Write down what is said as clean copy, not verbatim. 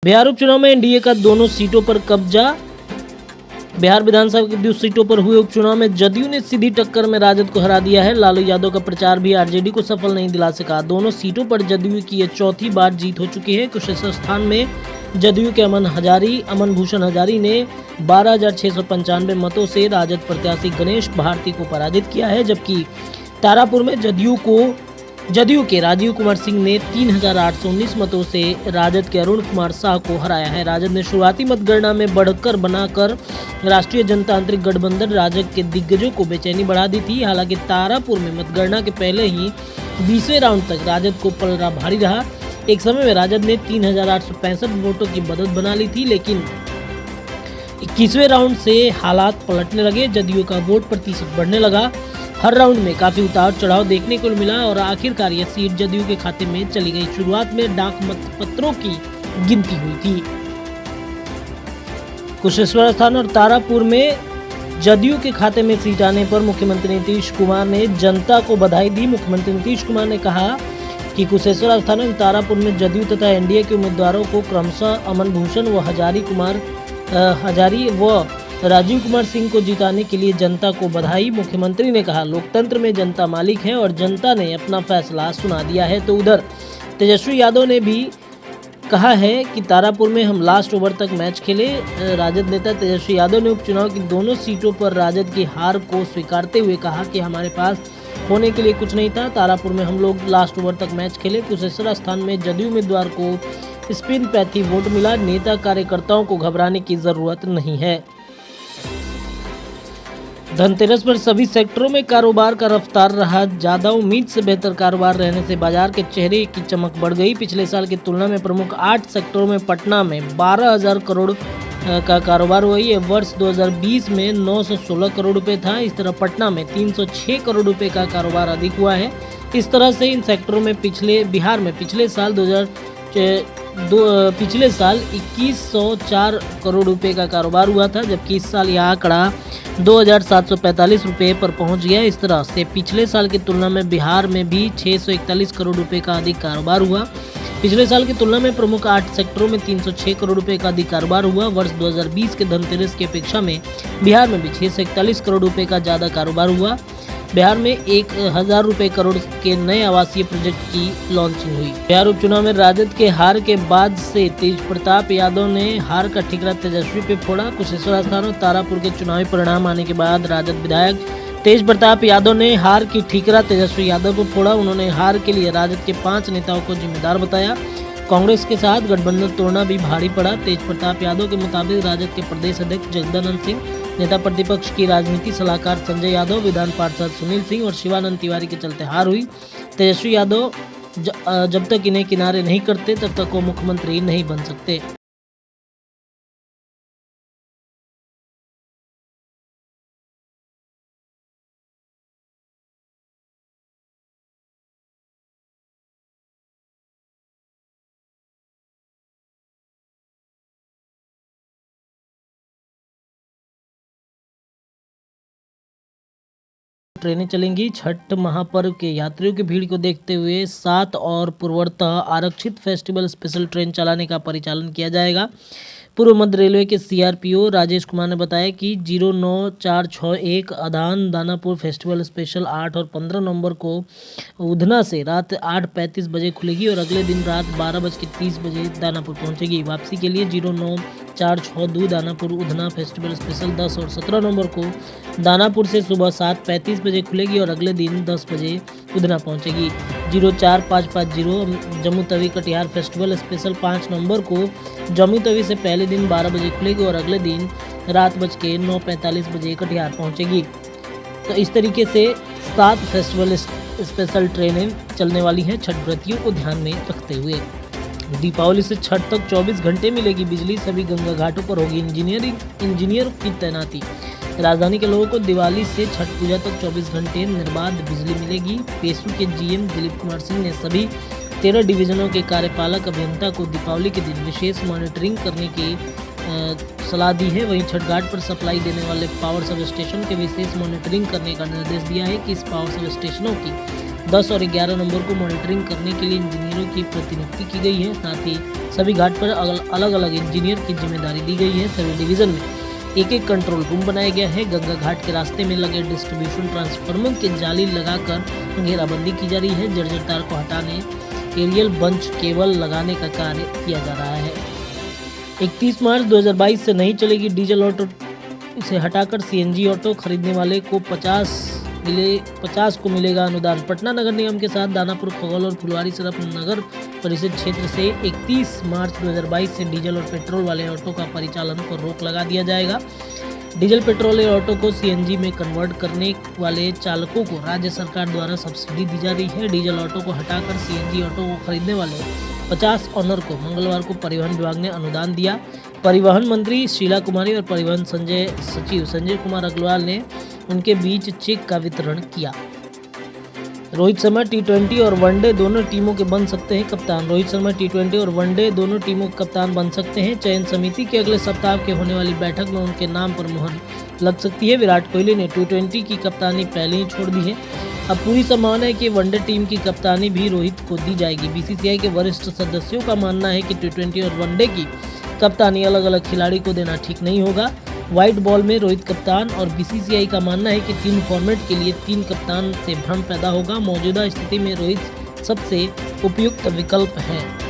बिहार उपचुनाव में एनडीए का दोनों सीटों पर कब्जा। बिहार विधानसभा की 2 सीटों पर हुए उपचुनाव में जदयू ने सीधी टक्कर में राजद को हरा दिया है। लालू यादव का प्रचार भी आरजेडी को सफल नहीं दिला सका। दोनों सीटों पर जदयू की यह चौथी बार जीत हो चुकी है। कुशेश्वर स्थान में जदयू के अमन भूषण हजारी ने 12,695 मतों से राजद प्रत्याशी गणेश भारती को पराजित किया है, जबकि तारापुर में जदयू के राजीव कुमार सिंह ने 3,819 मतों से राजद के अरुण कुमार शाह को हराया है। राजद ने शुरुआती मतगणना में बढ़कर बनाकर राष्ट्रीय जनतांत्रिक गठबंधन राजग के दिग्गजों को बेचैनी बढ़ा दी थी। हालांकि तारापुर में मतगणना के पहले ही 20वें राउंड तक राजद को पलड़ा भारी रहा। एक समय में राजद ने 3,865 वोटों की बढ़त बना ली थी, लेकिन 21वें राउंड से हालात पलटने लगे। जदयू का वोट प्रतिशत बढ़ने लगा। हर राउंड में काफी उतार चढ़ाव देखने को मिला और आखिरकार यह सीट जदयू के खाते में चली गई। शुरुआत में डाक मतपत्रों की गिनती हुई थी। कुशेश्वर स्थान और तारापुर में जदयू के खाते में सीट आने पर मुख्यमंत्री नीतीश कुमार ने जनता को बधाई दी। मुख्यमंत्री नीतीश कुमार ने कहा कि कुशेश्वर स्थान और तारापुर में जदयू तथा एनडीए के उम्मीदवारों को क्रमशः अमन भूषण व हजारी व राजीव कुमार सिंह को जिताने के लिए जनता को बधाई। मुख्यमंत्री ने कहा, लोकतंत्र में जनता मालिक है और जनता ने अपना फैसला सुना दिया है। तो उधर तेजस्वी यादव ने भी कहा है कि तारापुर में हम लास्ट ओवर तक मैच खेले। राजद नेता तेजस्वी यादव ने उपचुनाव की दोनों सीटों पर राजद की हार को स्वीकारते हुए कहा कि हमारे पास होने के लिए कुछ नहीं था। तारापुर में हम लोग लास्ट ओवर तक मैच खेले। कुशेश्वर स्थान में जदयू उम्मीदवार को स्पिन पैथी वोट मिला। नेता कार्यकर्ताओं को घबराने की जरूरत नहीं है। धनतेरस पर सभी सेक्टरों में कारोबार का रफ्तार रहा ज्यादा। उम्मीद से बेहतर कारोबार रहने से बाजार के चेहरे की चमक बढ़ गई। पिछले साल की तुलना में प्रमुख 8 सेक्टरों में पटना में 12,000 करोड़ का कारोबार हुआ। ये वर्ष 2020 में 916 करोड़ रुपए था। इस तरह पटना में 306 करोड़ रुपए का कारोबार अधिक हुआ है। इस तरह से इन सेक्टरों में बिहार में पिछले साल 2104 करोड़ रुपए का कारोबार हुआ था, जबकि इस साल यह आंकड़ा 2,745 रुपए पर पहुंच गया। इस तरह से पिछले साल की तुलना में बिहार में भी 641 करोड़ रुपए का अधिक कारोबार हुआ। पिछले साल की तुलना में प्रमुख 8 सेक्टरों में 306 करोड़ रुपए का अधिक कारोबार हुआ। वर्ष 2020 के धनतेरस की अपेक्षा में बिहार में भी 641 करोड़ रुपए का ज़्यादा कारोबार हुआ। बिहार में 1,000 रुपए करोड़ के नए आवासीय प्रोजेक्ट की लॉन्चिंग हुई। बिहार उपचुनाव में राजद के हार के बाद से तेज प्रताप यादव ने हार का ठिकरा तेजस्वी पे फोड़ा। कुशेश्वर स्थान और तारापुर के चुनावी परिणाम आने के बाद राजद विधायक तेज प्रताप यादव ने हार की ठिकरा तेजस्वी यादव को फोड़ा। उन्होंने हार के लिए राजद के 5 नेताओं को जिम्मेदार बताया। कांग्रेस के साथ गठबंधन तोड़ना भी भारी पड़ा। तेज प्रताप यादव के मुताबिक राजद के प्रदेश अध्यक्ष जगदानंद सिंह, नेता प्रतिपक्ष की राजनीति सलाहकार संजय यादव, विधान पार्षद सुनील सिंह और शिवानंद तिवारी के चलते हार हुई। तेजस्वी यादव जब तक इन्हें किनारे नहीं करते तब तक वो मुख्यमंत्री नहीं बन सकते। ट्रेनें चलेंगी। छठ महापर्व के यात्रियों की भीड़ को देखते हुए 7 और पूर्वतः आरक्षित फेस्टिवल स्पेशल ट्रेन चलाने का परिचालन किया जाएगा। पूर्व मध्य रेलवे के सीआरपीओ राजेश कुमार ने बताया कि 09461 आधान दानापुर फेस्टिवल स्पेशल 8 और 15 नवंबर को उधना से रात 8:35 बजे खुलेगी और अगले दिन रात 12:30 बजे दानापुर पहुंचेगी। वापसी के लिए 09462 दानापुर उधना फेस्टिवल स्पेशल 10 और 17 नवंबर को दानापुर से सुबह 7:35 बजे खुलेगी और अगले दिन 10 बजे उधना पहुंचेगी। 04550 जम्मू तवी कटिहार फेस्टिवल स्पेशल 5 नवंबर को जम्मू तवी से पहले दिन 12 बजे खुलेगी और अगले दिन रात 9:45 बजे कटिहार पहुंचेगी। तो इस तरीके से 7 फेस्टिवल स्पेशल ट्रेनें चलने वाली हैं छठ व्रतियों को ध्यान में रखते हुए। दीपावली से छठ तक 24 घंटे मिलेगी बिजली। सभी गंगा घाटों पर होगी इंजीनियर की तैनाती। राजधानी के लोगों को दिवाली से छठ पूजा तक 24 घंटे निर्बाध बिजली मिलेगी। पेशू के जीएम दिलीप कुमार सिंह ने सभी 13 डिवीजनों के कार्यपालक अभियंता को दीपावली के दिन विशेष मॉनिटरिंग करने की सलाह दी है। वहीं छठ घाट पर सप्लाई देने वाले पावर सब स्टेशन के विशेष मॉनिटरिंग करने का निर्देश दिया है कि इस पावर सब स्टेशनों की 10 और 11 नंबर को मॉनिटरिंग करने के लिए इंजीनियरों की प्रतिनियुक्ति की गई है। साथ ही सभी घाट पर अलग अलग इंजीनियर की जिम्मेदारी दी गई है। सभी डिवीजन में एक एक कंट्रोल रूम बनाया गया है। गंगा घाट के रास्ते में लगे डिस्ट्रीब्यूशन ट्रांसफार्मर के जाली लगाकर घेराबंदी की जा रही है। जर्जर तार को हटाने एरियल बंच केबल लगाने का कार्य किया जा रहा है। 31 मार्च 2022 से नहीं चलेगी डीजल ऑटो, इसे हटाकर सीएनजी ऑटो खरीदने वाले को 50 को मिलेगा अनुदान। पटना नगर निगम के साथ दानापुर, खगौल और फुलवारी सदर नगर परिषद क्षेत्र से 31 मार्च 2022 से डीजल और पेट्रोल वाले ऑटो का परिचालन पर रोक लगा दिया जाएगा। डीजल पेट्रोल ऑटो को सीएनजी में कन्वर्ट करने वाले चालकों को राज्य सरकार द्वारा सब्सिडी दी जा रही है। डीजल ऑटो को हटाकर सीएनजी ऑटो को खरीदने वाले 50 ऑनर को मंगलवार को परिवहन विभाग ने अनुदान दिया। परिवहन मंत्री शीला कुमारी और परिवहन सचिव संजय कुमार अग्रवाल ने उनके बीच चेक का वितरण किया। रोहित शर्मा टी20 और वनडे दोनों टीमों के बन सकते हैं कप्तान। रोहित शर्मा टी20 और वनडे दोनों टीमों के कप्तान बन सकते हैं। चयन समिति के अगले सप्ताह के होने वाली बैठक में उनके नाम पर मुहर लग सकती है। विराट कोहली ने टी20 की कप्तानी पहले ही छोड़ दी है। अब पूरी संभावना है कि वनडे टीम की कप्तानी भी रोहित को दी जाएगी। बीसीसीआई के वरिष्ठ सदस्यों का मानना है कि टी20 और वनडे की कप्तानी अलग अलग खिलाड़ी को देना ठीक नहीं होगा। व्हाइट बॉल में रोहित कप्तान और बीसीसीआई का मानना है कि 3 फॉर्मेट के लिए 3 कप्तान से भ्रम पैदा होगा। मौजूदा स्थिति में रोहित सबसे उपयुक्त विकल्प है।